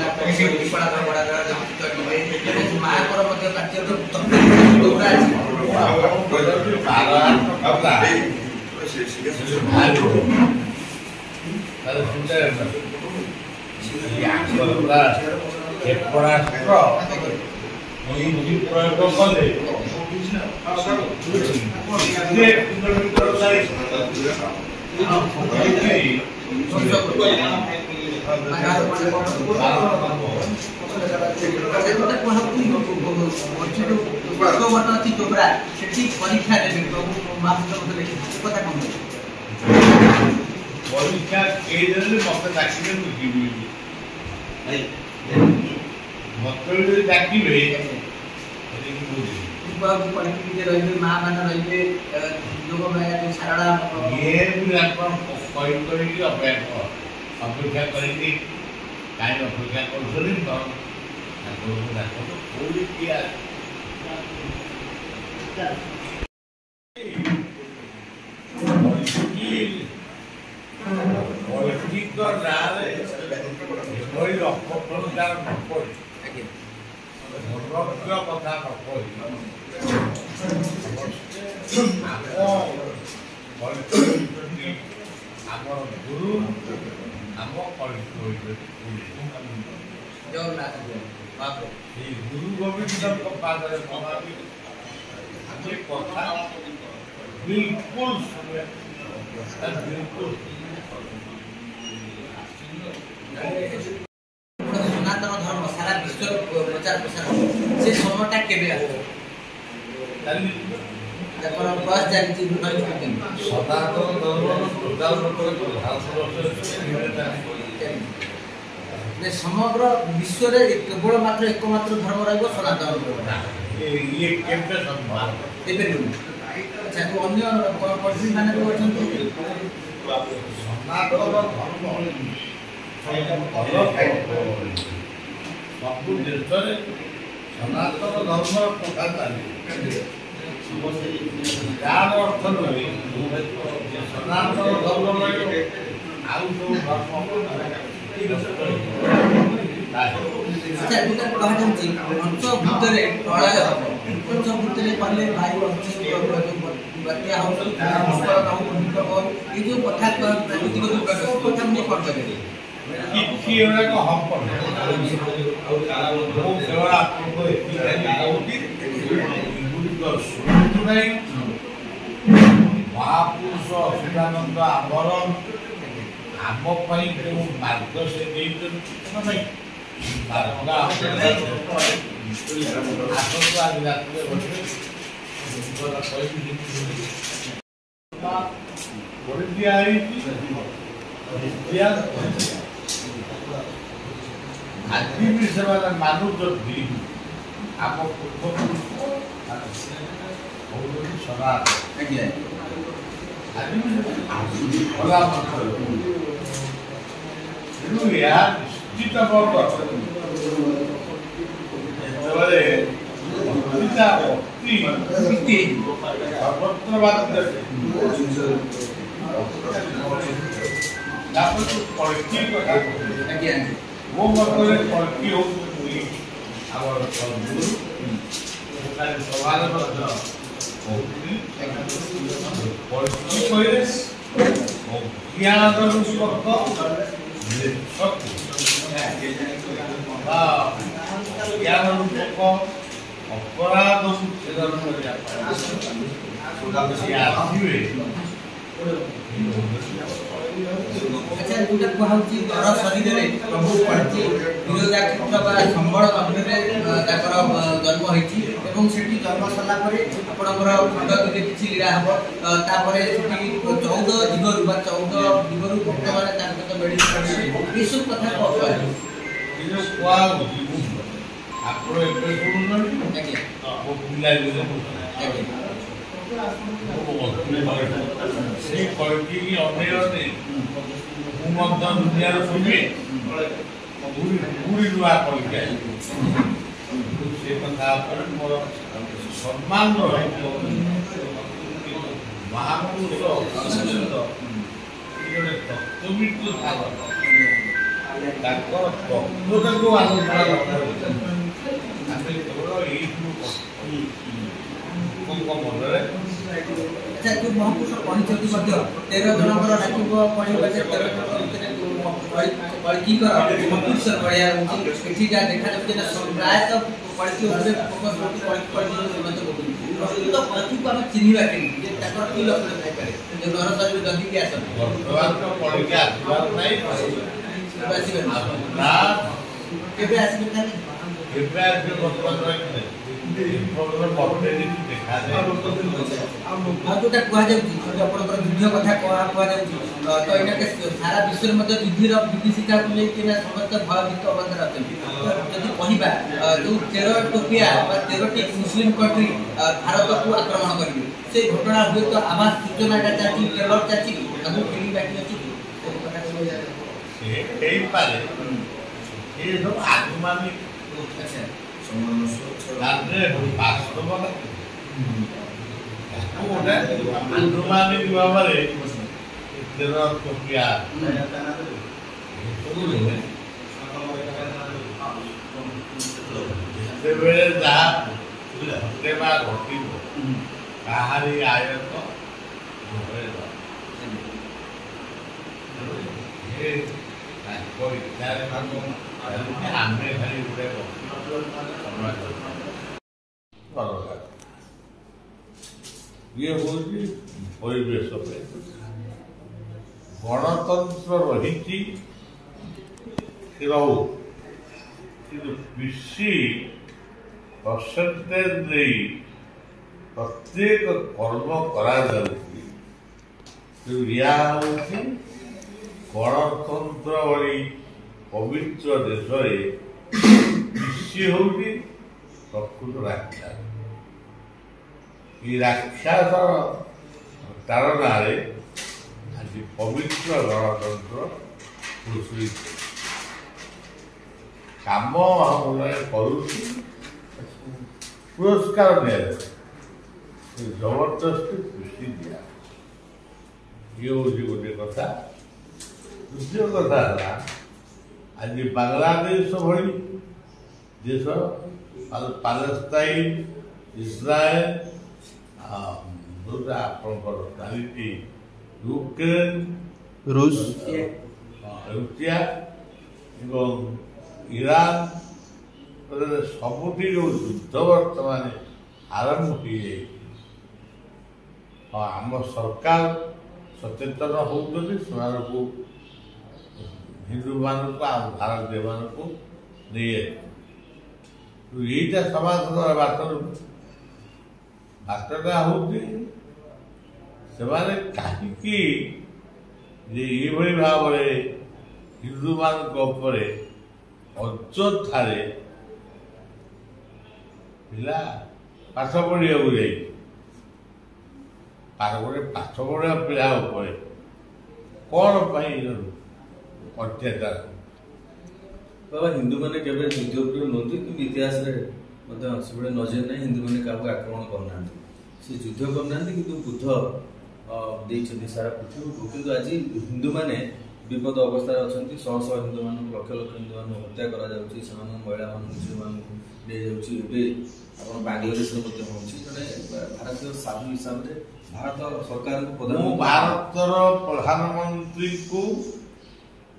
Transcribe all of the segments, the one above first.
परीक्षा मत डाकिले मत डाकिले माँ मान रही सारा अपेक्षा करेंगे कहीं अपेक्षा कर कथा आम गुरु आम जगन्नाथ गुरु गोविंद पादे पमावि कथा बिल्कुल बिल्कुल सनातन धर्म सारा विश्व प्रचार प्रसार से समयटा केबे बस जाती सनातन धर्म समग्र विश्व केवल मात्र एकमात्र धर्म रही सनातन अच्छा तो अन्य कंट्री माने भी अच्छे सनातन धर्म सब देश सनातन धर्म कथा चलिए यार अर्थ नहीं सनातन धर्म आउ सब अच्छा दुटा कहा जाउची पंचभूत रे प्रलय हो पंचभूत रे पहले वायु बात्या हो ये जो कथा प्राकृतिक दुर्गा कथा में कर देबे किसी एवढा को हम पर वो केवल आपको महापुरुष अच्युतानंद आमर आम मार्ग से आदि भी से मानु जो आप निश्चित वो मतलब कल्की हो सवाल ज्ञान ज्ञान रूपक अपराध अच्छा दुटा कहउची घर शरीर रे प्रभु पड़ची विरोधा क्षेत्र बा संबळ नगर रे ताकर जन्म होईची एवं सेठी जन्म सला परे आपनकर खंड के किछि लीला हबो ता परे सेठी 14 दिगरु बा 14 दिगरु भक्त माने ताकर तो मेडी करबे ई सब कथा को ये जो क्वा आपरो एपे सुनन आके वो पिला ले से कल्की की अन्य दुनिया सुने पूरी नुआ कल्की से कथा पर मोर सम्मान महापुरुष तत्वविद ତାଙ୍କର ତତ୍ତ୍ୱଟାକୁ ଆଲୋଚନା ଦରକାର। ଆମେ କେବଳ ଏଇ ଲୋକଙ୍କ ମନରେ ଆଚ୍ଛା ଯୋଉ ମହାପୁରୁଷ କହିଛନ୍ତି ମଧ୍ୟ 13 ଜଣଙ୍କର ଡାକିବ ପଡ଼ିବ ଯେ 13 ଜଣଙ୍କ ଭିତରେ କଳ୍କିଙ୍କର ମହାପୁରୁଷ ଭଳିଆ ରହୁଛି। ଏଠି ଯାହା ଦେଖାଯାଉଛି ନା ପ୍ରାୟତଃ କଳ୍କି ଉପରେ ଫୋକସ୍ କରୁଛି କଳ୍କି ଶ୍ରୀମନ୍ତ କହୁଛନ୍ତି। ପ୍ରକୃତ କଳ୍କିକୁ ଆମେ ଚିହ୍ନିବା କେମିତି ଯେ ତାଙ୍କର କି ଲକ୍ଷଣ ଥାଇପାରେ ଯେ ନରସରୀ ଯଦି ବି ଆସନ୍ତି ବର୍ତ୍ତମାନ ପଢ଼ିକି ଆସିବାର ନାହିଁ ଆସିବେ ନା କେବେ ଆସିବେ ତାହେଲେ କେବେ ଆସିବେ ବର୍ତ୍ତମାନ ମତେ କିଛି ଦେଖାଯାଏ। ଆଉ ଯୋଉଟା କୁହାଯାଉଛି ଆପଣଙ୍କର ଯୁଦ୍ଧ କଥା କୁହାଯାଉଛି ତ ଏଇଟା ସାରା ବିଶ୍ୱରେ ମଧ୍ୟ ଯୁଦ୍ଧର ବିଭୀଷିକାକୁ ନେଇକି ସମସ୍ତେ ଭୟଭୀତ ଅବସ୍ଥାରେ ଅଛନ୍ତି। ଯଦି କହିବା ଯୋଉ 13 ଟୋପିଆ ବା 13ଟି ମୁସଲିମ କଣ୍ଟ୍ରି ଭାରତକୁ ଆକ୍ରମଣ କରିବେ ସେ ଘଟଣା ହୁଏତ ଆବାସ ସୂଚନାଟା ଚାଲିଛି ଟ୍ରେଲର ଚାଲିଛି ତାକୁ କିଣି ବାକି ଅଛି ହେଇପାରେ ଏ ସବୁ ଆନୁମାନିକ ବାସ୍ତବ ଗୋଟେ ଆନୁମାନିକ ଭାବରେ 13 ଟୋପିଆ ଯେତେବେଳେ ଯାହା ଘଟେବା ଘଟିବ କାହାରି ଆୟତ ତାଙ୍କ ଇଚ୍ଛାରେ ଆମେ ଖାଲି ଗୋଟେ ଇଏ ହଉଛି ପରିବେଶ ପାଇଁ ଗଣତନ୍ତ୍ର ରହିଛି ରହୁ କିନ୍ତୁ ବେଶୀ ପରସେଣ୍ଟେଜ ଦେଇ ପ୍ରତ୍ୟେକ କର୍ମ କରାଯାଉଛି। ଏହା ହେଉଛି ଗଣତନ୍ତ୍ର ଭଳି ପବିତ୍ର ଦେଶରେ କୃଷି ହେଉଛି ପ୍ରକୃତ ରାକ୍ଷସ। ଏ ରାକ୍ଷସ ତାରନାରେ ଆଜି ପବିତ୍ର ଗଣତନ୍ତ୍ର ପ୍ରଚଳିତ କାମ କରୁଛି ପୁରସ୍କାର ଦିଆଯାଏ ଜବରଦସ୍ତି କୃଷି ଦିଆ ଇଏ ହେଉଛି ଗୋଟିଏ କଥା। ଦ୍ୱିତୀୟ କଥା ହେଲା ଆଜି ବାଂଲାଦେଶ ଭଳି ଦେଶ ପାଲେସ୍ତାଇନ ଇସ୍ରାଏଲ ଯେଉଁଟା ଆପଣଙ୍କର ଚାଲିଛି ୟୁକ୍ରେନ ରୁଷିଆ ଏବଂ ଇରାନ ସବୁଠି ଯେଉଁ ଯୁଦ୍ଧ ବର୍ତ୍ତମାନ ଆରମ୍ଭ ହୋଇଯାଇଛି। ହଁ ଆମ ସରକାର ସଚେତନ ହେଉଛନ୍ତି ସେମାନଙ୍କୁ ହିନ୍ଦୁମାନଙ୍କୁ ଆଉ ଭାରତୀୟମାନଙ୍କୁ ନେଇ ଏଇଟା ସମାଧାନର ବାଟଟା ହେଉଛି ସେମାନେ କାହିଁକି ଯେ ଏଇଭଳି ଭାବରେ ହିନ୍ଦୁମାନଙ୍କ ଉପରେ ଅଯଥାରେ ପିଲା ପାଠ ପଢ଼ିବାକୁ ଯାଇଛି ପାଠ ପଢ଼ିବା ପିଲା ଉପରେ କ'ଣ ପାଇଁ ଅତ୍ୟାଚାର? ବାବା ହିନ୍ଦୁମାନେ କେବେ ଯୁଦ୍ଧ ଉପରେ ନୁହନ୍ତି କିନ୍ତୁ ଇତିହାସରେ ମଧ୍ୟ ସେଭଳି ନଜର ନାହିଁ ହିନ୍ଦୁମାନେ କାହାକୁ ଆକ୍ରମଣ କରୁନାହାନ୍ତି ସେ ଯୁଦ୍ଧ କରୁନାହାନ୍ତି କିନ୍ତୁ ବୁଦ୍ଧ ଦେଇଛନ୍ତି ସାରା ପୃଥିବୀକୁ। କିନ୍ତୁ ଆଜି ହିନ୍ଦୁମାନେ ବିପଦ ଅବସ୍ଥାରେ ଅଛନ୍ତି। ଶହ ଶହ ହିନ୍ଦୁମାନଙ୍କୁ ଲକ୍ଷ ଲକ୍ଷ ହିନ୍ଦୁମାନଙ୍କୁ ହତ୍ୟା କରାଯାଉଛି ସେମାନଙ୍କୁ ମହିଳାମାନଙ୍କୁ ଝିଅମାନଙ୍କୁ ଦିଆଯାଉଛି। ଏବେ ଆପଣ ବାଂଲାଦେଶରେ ମଧ୍ୟ ହେଉଛି ଜଣେ ଭାରତୀୟ ସାଧୁ ହିସାବରେ ଭାରତ ସରକାରଙ୍କୁ ମୁଁ ଭାରତର ପ୍ରଧାନମନ୍ତ୍ରୀଙ୍କୁ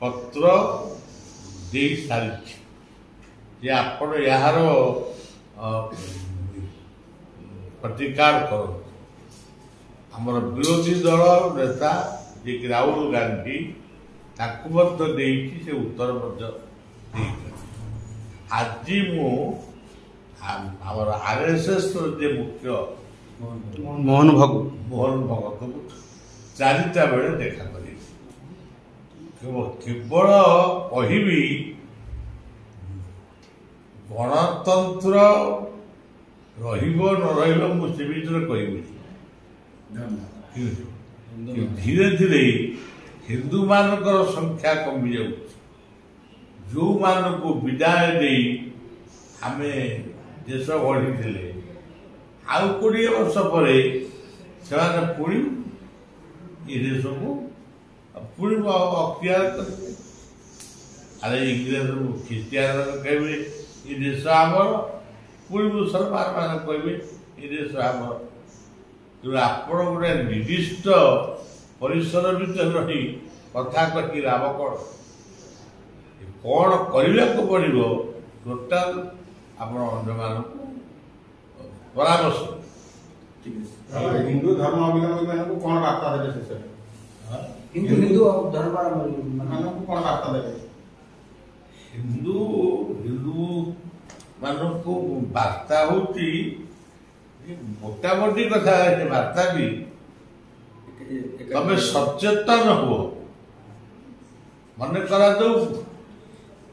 ପତ୍ର ଦେଇ ସାରିଛି ଯେ ଆପଣ ଏହାର ପ୍ରତିକାର କରନ୍ତୁ। ଆମର ବିରୋଧୀ ଦଳ ନେତା ଯିଏକି ରାହୁଲ ଗାନ୍ଧୀ ତାଙ୍କୁ ମଧ୍ୟ ଦେଇଛି ସେ ଉତ୍ତର ମଧ୍ୟ ଦେଇଛନ୍ତି। ଆଜି ମୁଁ ଆମର RSSର ଯେ ମୁଖ୍ୟ ମୋହନ ଭଗତଙ୍କୁ 4ଟା ବେଳେ ଦେଖା କରିବି। କେବଳ କହିବି ଗଣତନ୍ତ୍ର ରହିବ ନ ରହିବ ମୁଁ ସେ ଭିତରେ କହିବିନି। ଧୀରେ ଧୀରେ ହିନ୍ଦୁମାନଙ୍କର ସଂଖ୍ୟା କମିଯାଉଛି। ଯେଉଁମାନଙ୍କୁ ବିଦାୟ ଦେଇ ଆମେ ଦେଶ ଗଢ଼ିଥିଲେ ଆଉ 20 ବର୍ଷ ପରେ ସେମାନେ ପୁଣି ଏ ଦେଶକୁ ପୁଣି ଅକ୍ତିଆର କରିବେ। ଆରେ ଇଂରେଜ ଖ୍ରୀଷ୍ଟିଆନ କହିବେ ଏ ଦେଶ ଆମର, ପୁଣି ମୁସଲମାନ ମାନେ କହିବେ ଏ ଦେଶ ଆମର। ତେଣୁ ଆପଣ ଗୋଟେ ନିର୍ଦ୍ଦିଷ୍ଟ ପରିସର ଭିତରେ ରହି କଥା କହି ଲାଭ କ'ଣ କରିବାକୁ ପଡ଼ିବ ଟୋଟାଲ ଆପଣ ଅନ୍ୟମାନଙ୍କୁ ପରାମର୍ଶ। ହିନ୍ଦୁ ଧର୍ମାବଲମ୍ବୀ ମାନଙ୍କୁ କ'ଣ ବାର୍ତ୍ତା ଦେବେ ଶେଷରେ? ହିନ୍ଦୁ ମାନଙ୍କୁ କ'ଣ ବାର୍ତ୍ତା ଦେବେ? ହିନ୍ଦୁ ମାନଙ୍କୁ ବାର୍ତ୍ତା ହେଉଛି ମୋଟାମୋଟି କଥା, ବାର୍ତ୍ତା ବି ତମେ ସଚେତନ ହୁଅ। ମନେ କରାଯାଉ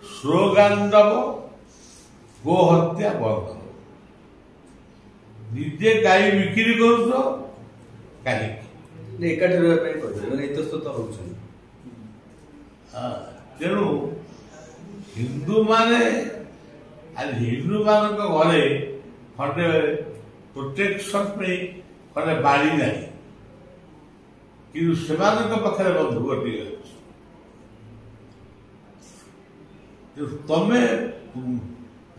ସ୍ଲୋଗାନ ଦବ ଗୋ ହତ୍ୟା ବନ୍ଦ, ନିଜେ ଗାଈ ବିକ୍ରି କରୁଛ କାହିଁକି? ଏକାଠି ରହିବା ପାଇଁ କହିବେ, ମାନେ ଇତସ୍ତତ ହଉଛନ୍ତି। ତେଣୁ ହିନ୍ଦୁମାନେ ଆଜି ହିନ୍ଦୁମାନଙ୍କ ଘରେ ଖଣ୍ଡେ ପ୍ରୋଟେକ୍ସନ ପାଇଁ ଖଣ୍ଡେ ବାଡ଼ି ନାହିଁ, କିନ୍ତୁ ସେମାନଙ୍କ ପାଖରେ ବନ୍ଧୁକଟିଏ ଅଛି। ତମେ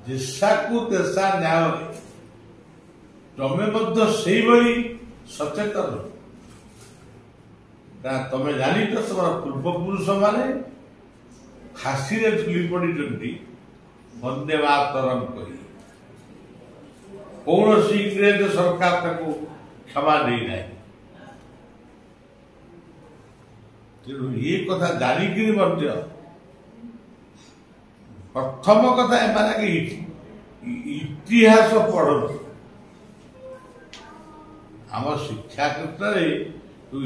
ଦେଶାକୁ ଦେଶା ନ୍ୟାୟରେ ତମେ ମଧ୍ୟ ସେଇଭଳି ସଚେତନ। ତମେ ଜାଣିଛ ତମର ପୂର୍ବପୁରୁଷ ମାନେ ଫାଶୀରେ ଝୁଲି ପଡ଼ିଛନ୍ତି ବନ୍ଦେ ମାତରମ୍ କହି। କୌଣସି ଇଂରେଜ ସରକାର ତାକୁ କ୍ଷମା ଦେଇନାହିଁ। ତେଣୁ ଏ କଥା ଜାଣିକିରି ମଧ୍ୟ ପ୍ରଥମ କଥା ଏମାନେ ଇତିହାସ ପଢ଼ନ୍ତି। ଆମ ଶିକ୍ଷା କ୍ଷେତ୍ରରେ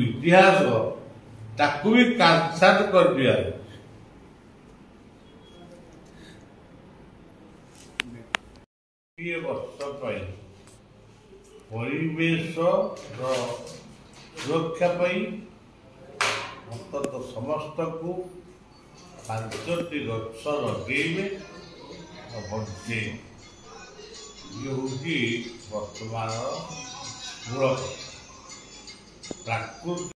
ଇତିହାସ ତାକୁ ବି କାଟଛାଟ କରିଦିଆଯାଉଛି। ବର୍ଷ ପାଇଁ ପରିବେଶର ସୁରକ୍ଷା ପାଇଁ ଅନ୍ତତଃ ସମସ୍ତଙ୍କୁ 5ଟି ଗଛ ଲଗେଇବେ ବଞ୍ଚେଇବେ। ଇଏ ହେଉଛି ବର୍ତ୍ତମାନର ମୂଳ ପ୍ରାକୃତିକ